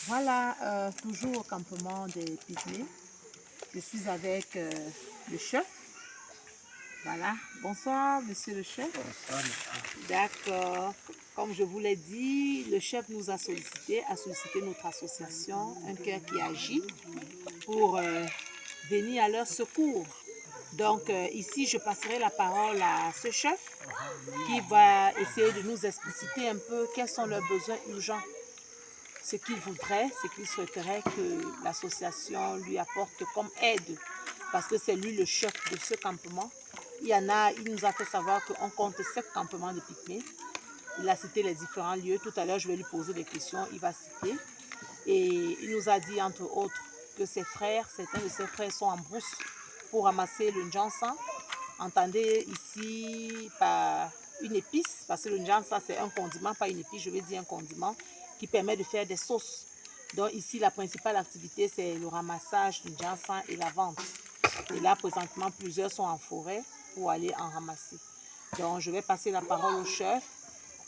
Voilà, toujours au campement des Pygmées. Je suis avec le chef. Voilà, bonsoir monsieur le chef. Bonsoir, monsieur. D'accord. Comme je vous l'ai dit, le chef nous a sollicité notre association, Un cœur qui agit, pour venir à leur secours. Donc ici, je passerai la parole à ce chef qui va essayer de nous expliciter un peu quels sont leurs besoins urgents. Ce qu'il voudrait, ce qu'il souhaiterait que l'association lui apporte comme aide, parce que c'est lui le chef de ce campement. Il nous a fait savoir qu'on compte 7 campements de Pygmées. Il a cité les différents lieux. Tout à l'heure, je vais lui poser des questions, il va citer. Et il nous a dit, entre autres, que certains de ses frères sont en brousse pour ramasser le njansan. Entendez ici par une épice, parce que le njansan c'est un condiment, pas une épice, je vais dire un condiment, qui permet de faire des sauces. Donc ici, la principale activité, c'est le ramassage du njansan et la vente. Et là, présentement, plusieurs sont en forêt pour aller en ramasser. Donc, je vais passer la parole au chef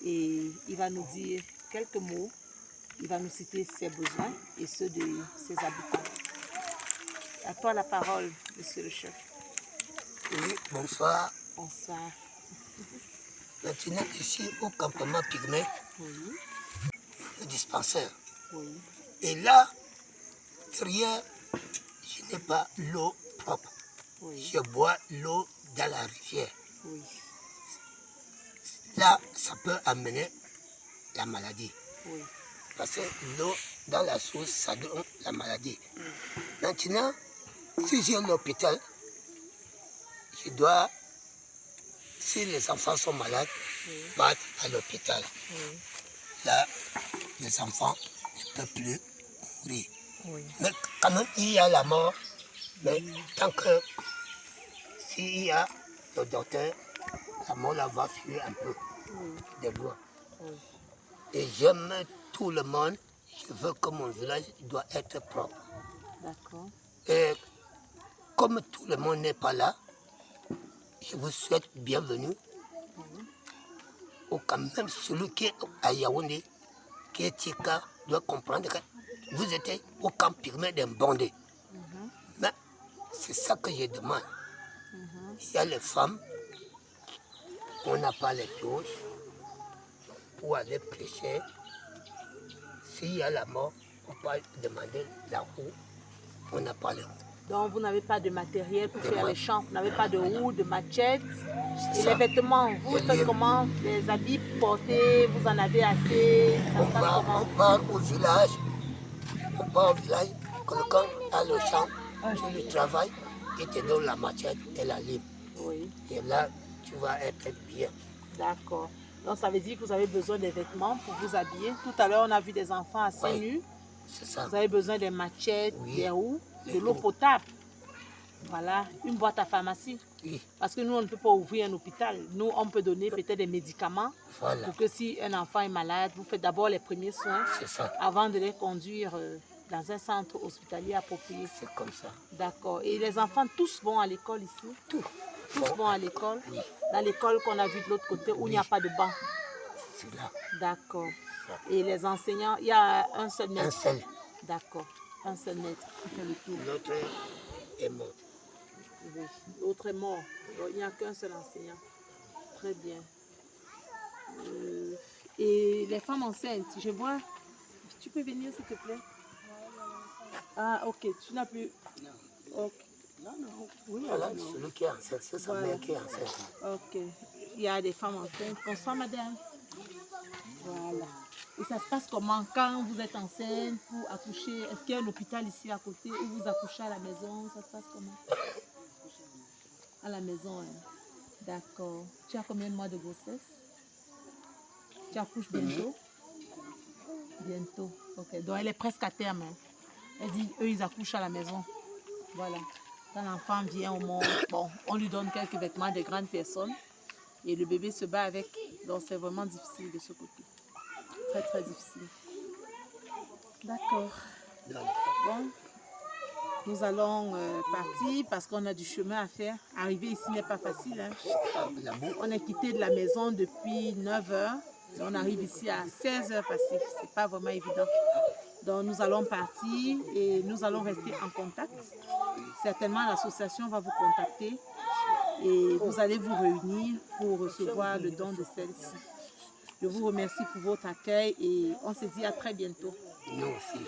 et il va nous dire quelques mots. Il va nous citer ses besoins et ceux de ses habitants. À toi la parole, monsieur le chef. Oui, bonsoir. Bonsoir. Maintenant, ici au campement Pygmée, Oui, le dispensaire. oui, Et là, derrière, je n'ai pas l'eau propre. oui, Je bois l'eau dans la rivière. oui, Là, ça peut amener la maladie. oui, Parce que l'eau dans la source, ça donne la maladie. Maintenant, si j'ai un hôpital, je dois, si les enfants sont malades, partent à l'hôpital. oui, Là, les enfants ne peuvent plus mourir. oui. Mais quand même, il y a la mort. Mais tant que s'il y a le docteur, la mort là va fuir un peu de loin. Oui. Et j'aime tout le monde. Je veux que mon village doit être propre. D'accord. Et comme tout le monde n'est pas là, je vous souhaite bienvenue. Ou quand même celui qui est à Yaoundé, qui est Tika, doit comprendre que vous êtes au camp Pygmée d'un bandit. Mais c'est ça que je demande. Il y a les femmes, on n'a pas les choses pour aller prêcher. S'il y a la mort, on peut demander la roue, on n'a pas les roues. Donc vous n'avez pas de matériel pour faire les champs, vous n'avez pas de roue, de machette. C'est Et ça. les vêtements, vous faites comment? Les habits portés, vous en avez assez? Ça se passe comment? On part au village, quelqu'un a le champ, tu lui travailles, il te donne la machette et la lime. Oui, Et là, tu vas être bien. d'accord. Donc ça veut dire que vous avez besoin des vêtements pour vous habiller. Tout à l'heure, on a vu des enfants assez nus. C'est ça. Vous avez besoin des machettes, Oui. des roues, de Les l'eau roues. potable. Voilà, une boîte à pharmacie. Oui, Parce que nous, on ne peut pas ouvrir un hôpital. Nous, on peut donner peut-être des médicaments voilà, pour que si un enfant est malade, vous faites d'abord les premiers soins c'est ça. avant de les conduire dans un centre hospitalier approprié. C'est comme ça. D'accord. Et les enfants, tous vont à l'école ici? Tout. Tous vont à l'école? Oui. Dans l'école qu'on a vue de l'autre côté où il n'y a pas de banc? C'est là. D'accord. Et les enseignants, il y a un seul Un maître? seul. D'accord. Un seul maître qui fait le tour. L'autre est mort. Oui. L'autre est mort. Donc, il n'y a qu'un seul enseignant. Très bien. Et les femmes enceintes, je vois. Tu peux venir s'il te plaît? Ah, ok. Tu n'as plus. Ok. Non, non. Oui, Voilà, celui qui est enceinte, c'est sa Voilà. mère qui est enceinte. Ok. Il y a des femmes enceintes. Bonsoir, madame. Voilà. Et ça se passe comment quand vous êtes enceinte pour accoucher? Est-ce qu'il y a un hôpital ici à côté où vous accouchez à la maison? Ça se passe comment? À la maison, hein. D'accord. Tu as combien de mois de grossesse? Tu accouches bientôt? Bientôt. Ok. Donc elle est presque à terme, hein. Elle dit, eux, ils accouchent à la maison. Voilà. Quand l'enfant vient au monde, bon, on lui donne quelques vêtements des grandes personnes et le bébé se bat avec. Donc c'est vraiment difficile de ce côté. Très, très difficile. D'accord. Bon, nous allons partir parce qu'on a du chemin à faire. Arriver ici n'est pas facile, hein. On est quitté de la maison depuis 9 h. On arrive ici à 16 h passées. C'est pas vraiment évident. Donc nous allons partir et nous allons rester en contact. Certainement l'association va vous contacter et vous allez vous réunir pour recevoir le don de celle-ci. Je vous remercie pour votre accueil et on se dit à très bientôt. Nous aussi.